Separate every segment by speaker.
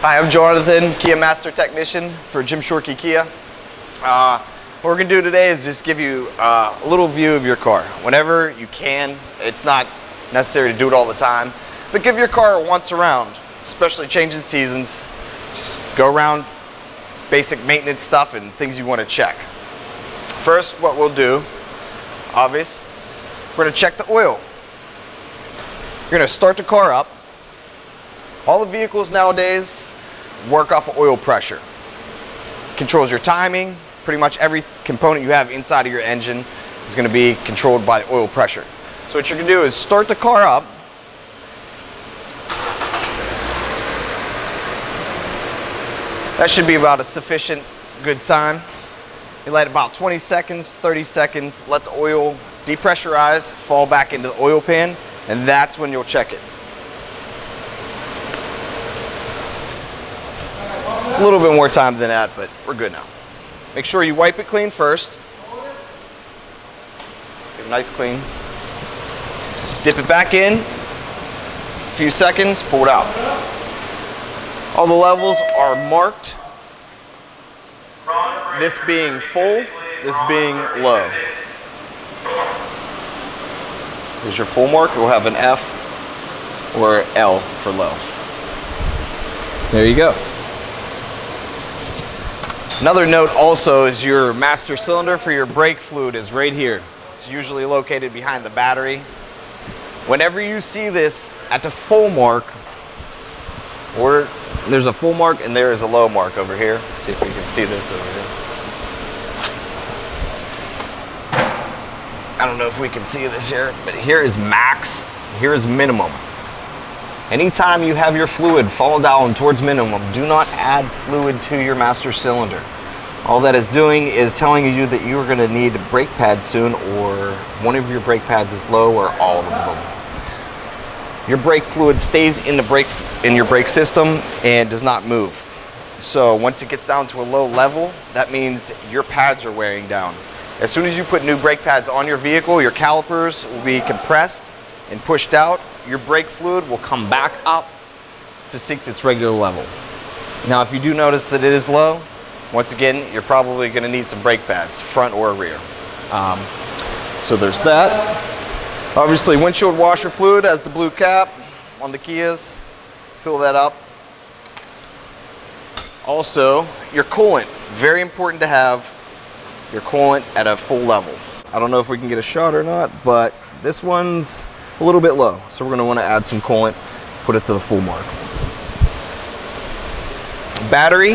Speaker 1: Hi, I'm Jonathan, Kia Master Technician for Jim Shorkey Kia. What we're going to do today is just give you a little view of your car. Whenever you can, it's not necessary to do it all the time, but give your car a once around, especially changing seasons. Just go around basic maintenance stuff and things you want to check. First, what we'll do, obvious, we're going to check the oil. You're going to start the car up. All the vehicles nowadays work off of oil pressure. Controls your timing. Pretty much every component you have inside of your engine is going to be controlled by oil pressure. So what you're going to do is start the car up. That should be about a sufficient good time. You let it about 20 seconds, 30 seconds, let the oil depressurize, fall back into the oil pan, and that's when you'll check it. A little bit more time than that, but we're good now. Make sure you wipe it clean first. Give it nice clean. Dip it back in. A few seconds, pull it out. All the levels are marked. This being full, this being low. Here's your full mark. We'll have an F or L for low. There you go. Another note also is your master cylinder for your brake fluid is right here. It's usually located behind the battery. Whenever you see this at the full mark, or there's a full mark and there is a low mark over here. Let's see if we can see this over here. I don't know if we can see this here, but here is max, here is minimum. Anytime you have your fluid fall down towards minimum, do not add fluid to your master cylinder. All that is doing is telling you that you are going to need a brake pad soon, or one of your brake pads is low, or all of them. Your brake fluid stays in your brake system and does not move. So once it gets down to a low level, that means your pads are wearing down. As soon as you put new brake pads on your vehicle, your calipers will be compressed and pushed out. Your brake fluid will come back up to seek its regular level. Now, if you do notice that it is low, once again, you're probably going to need some brake pads, front or rear. So there's that. Obviously, windshield washer fluid has the blue cap on the Kias. Fill that up. Also, your coolant. Very important to have your coolant at a full level. I don't know if we can get a shot or not, but this one's a little bit low, so we're going to want to add some coolant, put it to the full mark. Battery.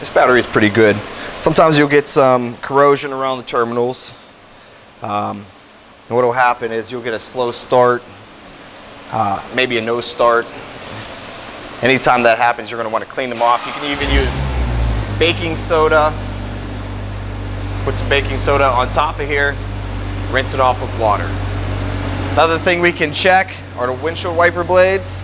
Speaker 1: This battery is pretty good. Sometimes you'll get some corrosion around the terminals. And what will happen is you'll get a slow start, maybe a no start. Anytime that happens, you're going to want to clean them off. You can even use baking soda. Put some baking soda on top of here. Rinse it off with water. Another thing we can check are the windshield wiper blades.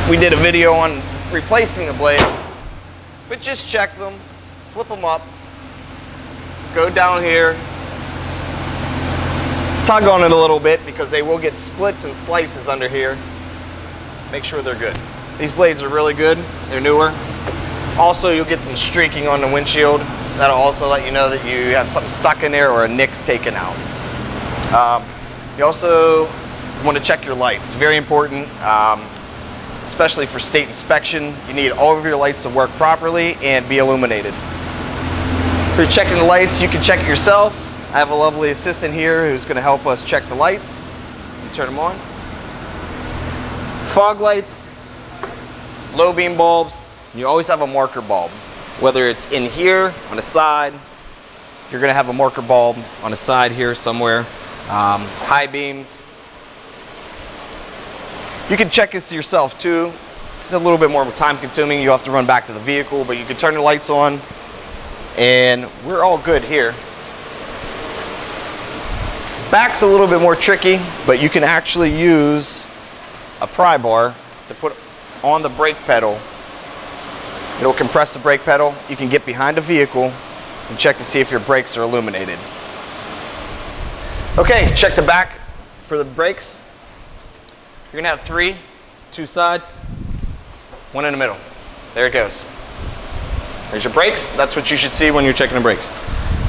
Speaker 1: We did a video on replacing the blades, but just check them, flip them up, go down here, tug on it a little bit because they will get splits and slices under here. Make sure they're good. These blades are really good, they're newer. Also, you'll get some streaking on the windshield. That'll also let you know that you have something stuck in there or a nick's taken out. You also want to check your lights. Very important, especially for state inspection. You need all of your lights to work properly and be illuminated. If you're checking the lights, you can check it yourself. I have a lovely assistant here who's going to help us check the lights. You turn them on. Fog lights, low beam bulbs. You always have a marker bulb. Whether it's in here, on the side, you're going to have a marker bulb on the side here somewhere. High beams. You can check this yourself too. It's a little bit more time consuming. You have to run back to the vehicle, but you can turn the lights on and we're all good here. Back's a little bit more tricky, but you can actually use a pry bar to put on the brake pedal. It'll compress the brake pedal. You can get behind a vehicle and check to see if your brakes are illuminated. Okay, check the back for the brakes, you're gonna have 3, 2 sides, 1 in the middle. There it goes. There's your brakes. That's what you should see when you're checking the brakes.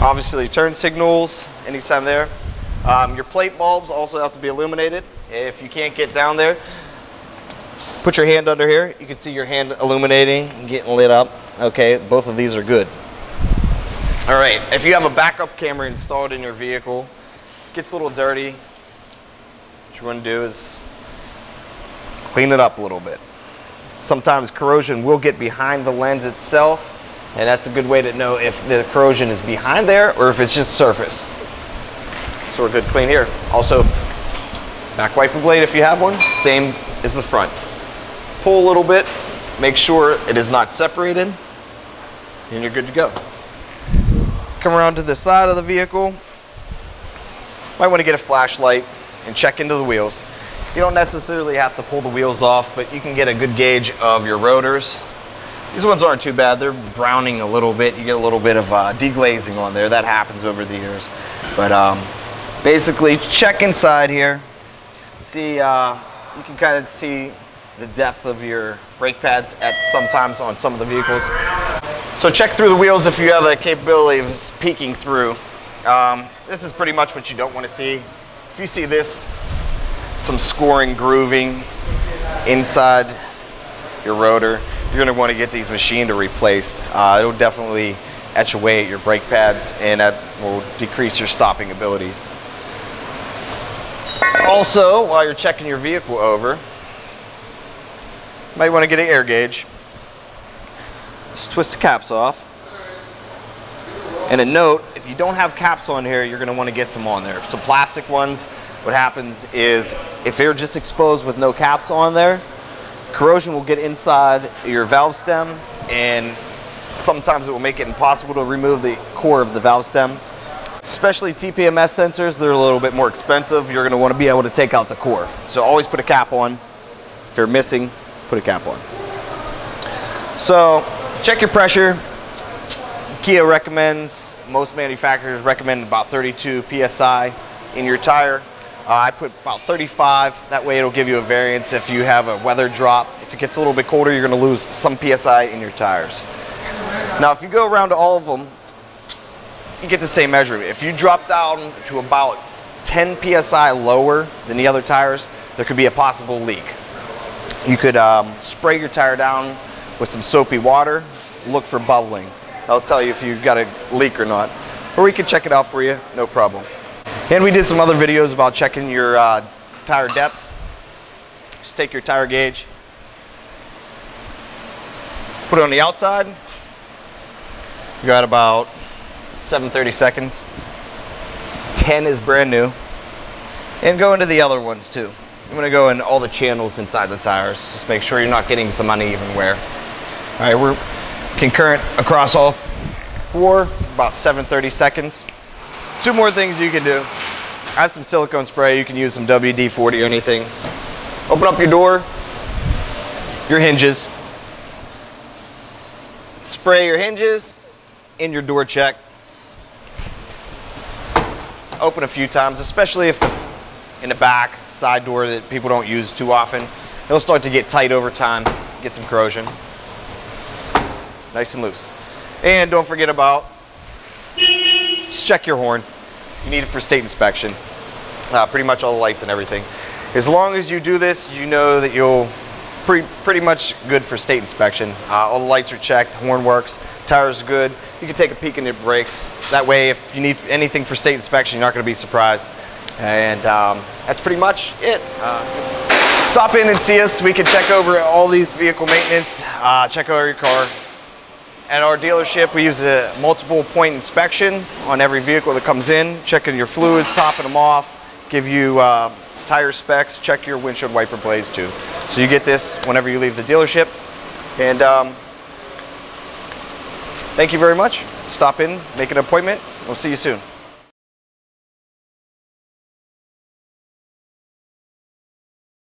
Speaker 1: Obviously, turn signals anytime there. Your plate bulbs also have to be illuminated. If you can't get down there, put your hand under here. You can see your hand illuminating and getting lit up. Okay, both of these are good. All right, if you have a backup camera installed in your vehicle, it gets a little dirty. What you want to do is clean it up a little bit. Sometimes corrosion will get behind the lens itself, and that's a good way to know if the corrosion is behind there or if it's just surface. So we're good clean here. Also, back wiper blade if you have one, same as the front. Pull a little bit, make sure it is not separated, and you're good to go. Come around to the side of the vehicle. Might want to get a flashlight and check into the wheels. You don't necessarily have to pull the wheels off, but you can get a good gauge of your rotors. These ones aren't too bad. They're browning a little bit. You get a little bit of deglazing on there. That happens over the years. But basically, check inside here. See, you can kind of see the depth of your brake pads sometimes on some of the vehicles. So check through the wheels if you have the capability of peeking through. This is pretty much what you don't want to see. If you see this, some scoring, grooving inside your rotor, you're going to want to get these machined or replaced. It'll definitely etch away at your brake pads, and that will decrease your stopping abilities. Also, while you're checking your vehicle over, you might want to get an air gauge. Just twist the caps off. And a note, if you don't have caps on here, you're going to want to get some on there. Some plastic ones, what happens is if they're just exposed with no caps on there, corrosion will get inside your valve stem, and sometimes it will make it impossible to remove the core of the valve stem. Especially TPMS sensors, they're a little bit more expensive. You're going to want to be able to take out the core. So always put a cap on. If you're missing, put a cap on. So check your pressure. Kia recommends, most manufacturers recommend about 32 PSI in your tire. I put about 35, that way it'll give you a variance if you have a weather drop. If it gets a little bit colder, you're going to lose some PSI in your tires. Now if you go around to all of them, you get the same measurement. If you drop down to about 10 PSI lower than the other tires, there could be a possible leak. You could spray your tire down with some soapy water, look for bubbling. That'll tell you if you've got a leak or not. Or we can check it out for you, no problem. And we did some other videos about checking your tire depth. Just take your tire gauge, put it on the outside. You got about 7/30 seconds. 10 is brand new. And go into the other ones too. I'm going to go in all the channels inside the tires. Just make sure you're not getting some uneven wear. All right, we're concurrent across all 4, about 7/30 seconds. 2 more things you can do. Add some silicone spray. You can use some WD-40 or anything. Open up your door, your hinges. Spray your hinges in your door check. Open a few times, especially if in the back side door that people don't use too often. It'll start to get tight over time, get some corrosion. Nice and loose. And don't forget about, just check your horn. You need it for state inspection. Pretty much all the lights and everything. As long as you do this, you know that you'll pretty much good for state inspection. All the lights are checked, horn works, tires are good. You can take a peek in your brakes. That way, if you need anything for state inspection, you're not going to be surprised. And that's pretty much it. Stop in and see us. We can check over all these vehicle maintenance, check over your car. At our dealership, we use a multiple point inspection on every vehicle that comes in, checking your fluids, topping them off, give you tire specs, check your windshield wiper blades too. So you get this whenever you leave the dealership. And thank you very much. Stop in, make an appointment. We'll see you soon.